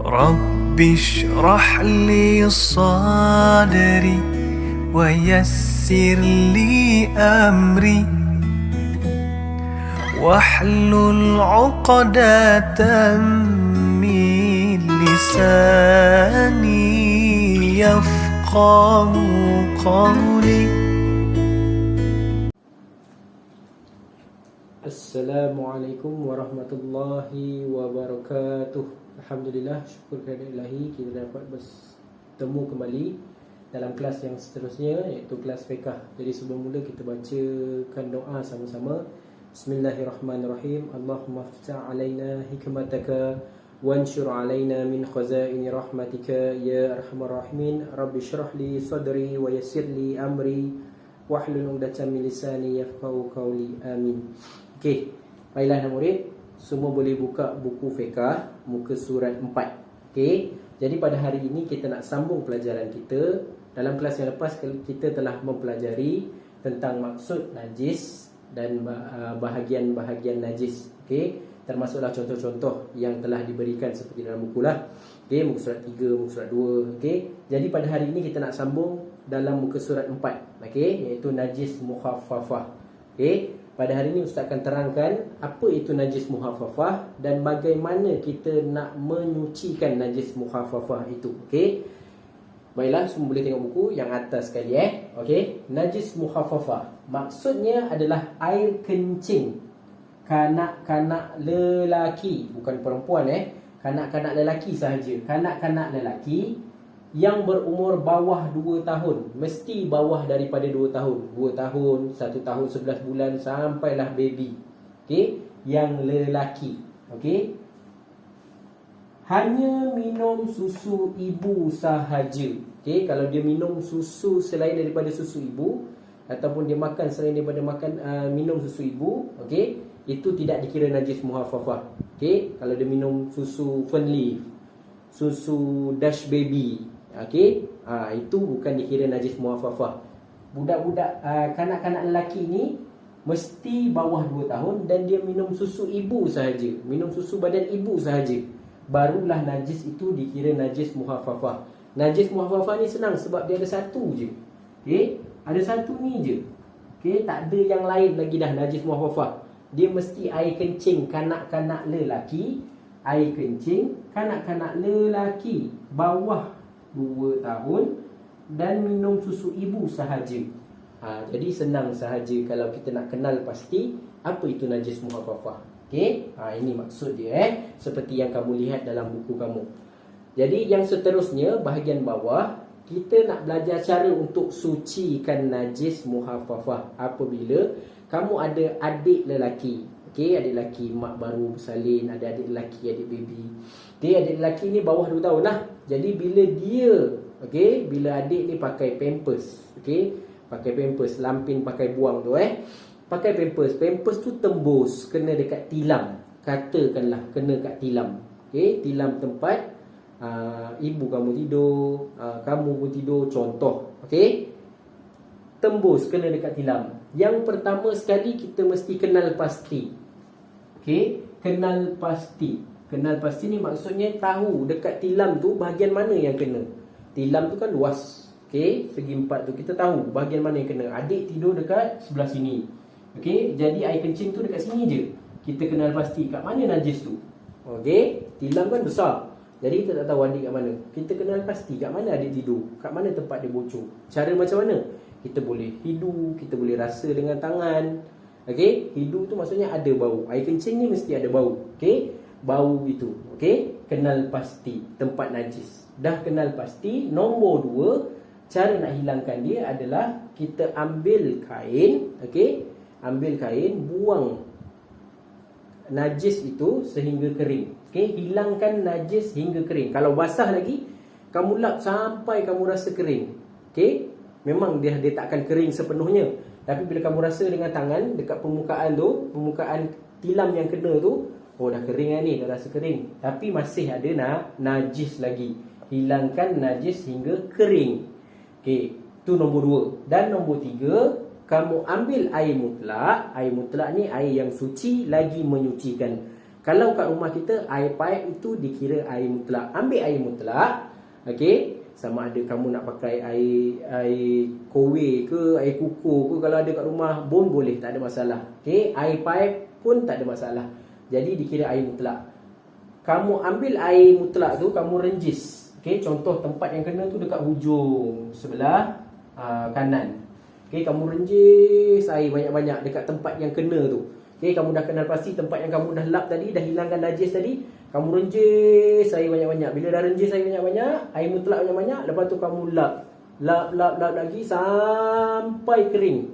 رب اشرح لي صدري ويسر لي أمري واحلل عقدة من لساني يفقه قولي. Assalamualaikum warahmatullahi wabarakatuh. Alhamdulillah, syukur kepada Ilahi kita dapat bertemu kembali dalam kelas yang seterusnya, iaitu kelas fiqh. Jadi sebelum mula kita bacakan doa sama-sama. Bismillahirrahmanirrahim. Allahumma ftah alaina hikmataka wanshur alaina min khazaini rahmatika ya arhamar rahimin. Rabbi shrah li sadri wa yassir li amri wahlul 'uqdatam min lisani yafqahu qawli. Amin. Okey, baiklah anak murid, semua boleh buka buku fiqh muka surat 4. Okey, jadi pada hari ini kita nak sambung pelajaran kita. Dalam kelas yang lepas kita telah mempelajari tentang maksud najis dan bahagian-bahagian najis. Okey, termasuklah contoh-contoh yang telah diberikan seperti dalam buku lah. Okey, muka surat 3, muka surat 2. Okey, jadi pada hari ini kita nak sambung dalam muka surat 4. Okey, iaitu najis mukhaffafah. Okey, pada hari ini Ustaz akan terangkan apa itu najis mukhaffafah dan bagaimana kita nak menyucikan najis mukhaffafah itu. Okey, baiklah, semua boleh tengok buku yang atas sekali. Okey, najis mukhaffafah maksudnya adalah air kencing kanak-kanak lelaki, bukan perempuan. Kanak-kanak lelaki sahaja. Kanak-kanak lelaki yang berumur bawah 2 tahun. Mesti bawah daripada 2 tahun. 2 tahun, 1 tahun 11 bulan sampailah baby. Okey, yang lelaki. Okey, hanya minum susu ibu sahaja. Okey, kalau dia minum susu selain daripada susu ibu, ataupun dia makan selain daripada minum susu ibu, okey, itu tidak dikira najis mukhaffafah. Okey, kalau dia minum susu Fernleaf, susu Dash Baby, okey, itu bukan dikira najis mukhaffafah. Budak-budak kanak-kanak lelaki ni mesti bawah 2 tahun dan dia minum susu ibu sahaja, minum susu badan ibu sahaja, barulah najis itu dikira najis mukhaffafah. Najis mukhaffafah ni senang sebab dia ada satu je. Okey, ada satu ni je. Okey, tak ada yang lain lagi dah najis mukhaffafah. Dia mesti air kencing kanak-kanak lelaki, air kencing kanak-kanak lelaki bawah 2 tahun dan minum susu ibu sahaja. Jadi senang sahaja kalau kita nak kenal pasti apa itu najis mukhaffafah. Okey, ini maksud dia, seperti yang kamu lihat dalam buku kamu. Jadi yang seterusnya, bahagian bawah, kita nak belajar cara untuk sucikan najis mukhaffafah apabila kamu ada adik lelaki. Okey, adik lelaki mak baru bersalin, ada adik lelaki, adik baby. Okey, adik lelaki ni bawah 2 tahun lah. Jadi bila dia, okey, bila adik ni pakai pampers, okey, pakai pampers, lampin pakai buang tu pakai pampers, pampers tu tembus kena dekat tilam, katakanlah kena kat tilam. Okey, tilam tempat ibu kamu tidur, kamu pun tidur, contoh. Okey, tembus kena dekat tilam. Yang pertama sekali kita mesti kenal pasti. Okey, kenal pasti. Kenal pasti ni maksudnya tahu dekat tilam tu bahagian mana yang kena. Tilam tu kan luas. Okey, segi 4 tu kita tahu bahagian mana yang kena. Adik tidur dekat sebelah sini. Okey, jadi air kencing tu dekat sini je. Kita kenal pasti kat mana najis tu. Okey, tilam kan besar. Jadi kita tak tahu adik kat mana. Kita kenal pasti kat mana adik tidur, kat mana tempat dia bocor. Cara macam mana? Kita boleh hidu, kita boleh rasa dengan tangan. Okey, hidu tu maksudnya ada bau. Air kencing ni mesti ada bau. Okey, bau itu. Okey, kenal pasti tempat najis. Dah kenal pasti, nombor 2, cara nak hilangkan dia adalah kita ambil kain. Okey, ambil kain, buang najis itu sehingga kering. Okey, hilangkan najis hingga kering. Kalau basah lagi, kamu lap sampai kamu rasa kering. Okey, memang dia tak akan kering sepenuhnya. Tapi bila kamu rasa dengan tangan dekat permukaan tu, permukaan tilam yang kena tu, oh dah kering lah ni, dah rasa kering. Tapi masih ada najis lagi. Hilangkan najis hingga kering. Okey, tu nombor 2. Dan nombor 3, kamu ambil air mutlak. Air mutlak ni air yang suci lagi menyucikan. Kalau kat rumah kita air pipe itu dikira air mutlak. Ambil air mutlak, okey, sama ada kamu nak pakai air kowe ke, air kukur ke, kalau ada kat rumah pun boleh, tak ada masalah. Okey, air pipe pun tak ada masalah. Jadi dikira air mutlak. Kamu ambil air mutlak tu, kamu renjis. Okey, contoh tempat yang kena tu dekat hujung sebelah kanan. Okey, kamu renjis air banyak-banyak dekat tempat yang kena tu. Okey, kamu dah kenal pasti tempat yang kamu dah lap tadi, dah hilangkan najis tadi, kamu renjis air banyak-banyak. Bila dah renjis air banyak-banyak, air mutlak banyak-banyak, lepas tu kamu lap lagi sampai kering.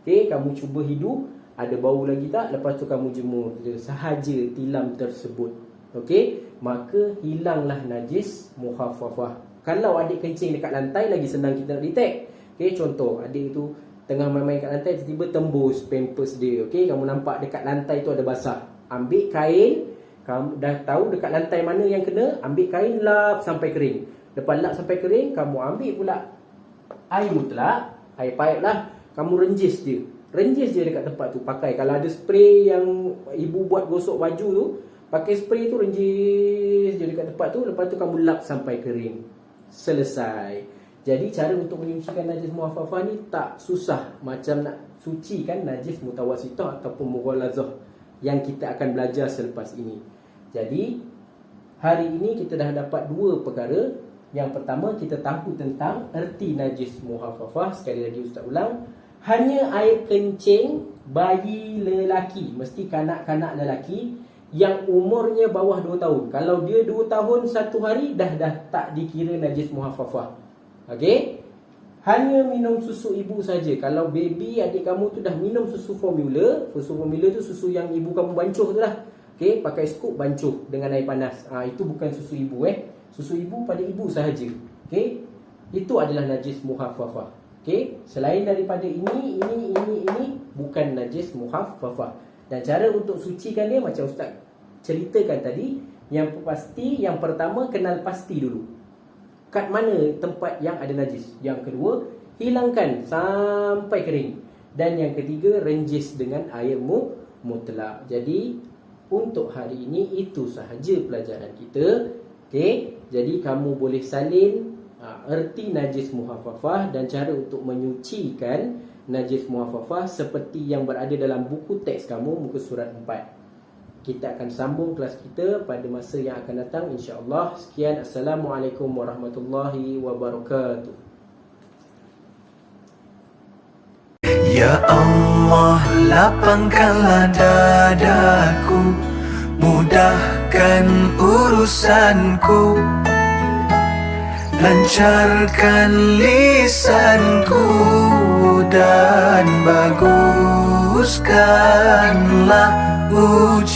Okey, kamu cuba hidu, ada bau lagi tak? Lepas tu kamu jemur sahaja tilam tersebut. Okey, maka hilanglah najis muhaffafah. Kalau adik kencing dekat lantai, lagi senang kita nak detect. Okey, contoh adik tu tengah main-main kat lantai, tiba-tiba tembus pampers dia. Okey, kamu nampak dekat lantai tu ada basah. Ambil kain, kamu dah tahu dekat lantai mana yang kena, ambil kain lap sampai kering. Lepas lap sampai kering, kamu ambil pula air mutlak, air pipe lah, kamu renjis dia. Renjis dia dekat tempat tu. Pakai, kalau ada spray yang ibu buat gosok baju tu, pakai spray tu, renjis dia dekat tempat tu. Lepas tu kamu lap sampai kering. Selesai. Jadi cara untuk menyucikan najis muhaffafah ni tak susah macam nak sucikan najis mutawassithah ataupun mughalazah yang kita akan belajar selepas ini. Jadi hari ini kita dah dapat dua perkara. Yang pertama, kita tahu tentang erti najis muhaffafah. Sekali lagi Ustaz ulang, hanya air kencing bayi lelaki, mesti kanak-kanak lelaki yang umurnya bawah 2 tahun. Kalau dia 2 tahun 1 hari dah tak dikira najis muhaffafah. Okey, hanya minum susu ibu saja. Kalau baby adik kamu tu dah minum susu formula tu susu yang ibu kamu bancuh tu lah. Okey, pakai scoop bancuh dengan air panas. Itu bukan susu ibu Susu ibu pada ibu sahaja. Okey, itu adalah najis muhaffafah. Okey, selain daripada ini bukan najis muhaffafah. Dan cara untuk sucikan dia macam Ustaz ceritakan tadi, yang pasti, yang pertama kenal pasti dulu kat mana tempat yang ada najis. Yang kedua, hilangkan sampai kering. Dan yang ketiga, renjis dengan air mutlak. Jadi untuk hari ini itu sahaja pelajaran kita. Okey, jadi kamu boleh salin erti najis muhaffafah dan cara untuk menyucikan najis muhaffafah seperti yang berada dalam buku teks kamu, muka surat 4. Kita akan sambung kelas kita pada masa yang akan datang, insya-Allah. Sekian, Assalamualaikum warahmatullahi wabarakatuh. Ya Allah, lapangkanlah dadaku, mudahkan urusanku, lancarkan lisanku, dan baguskanlah ucapanku.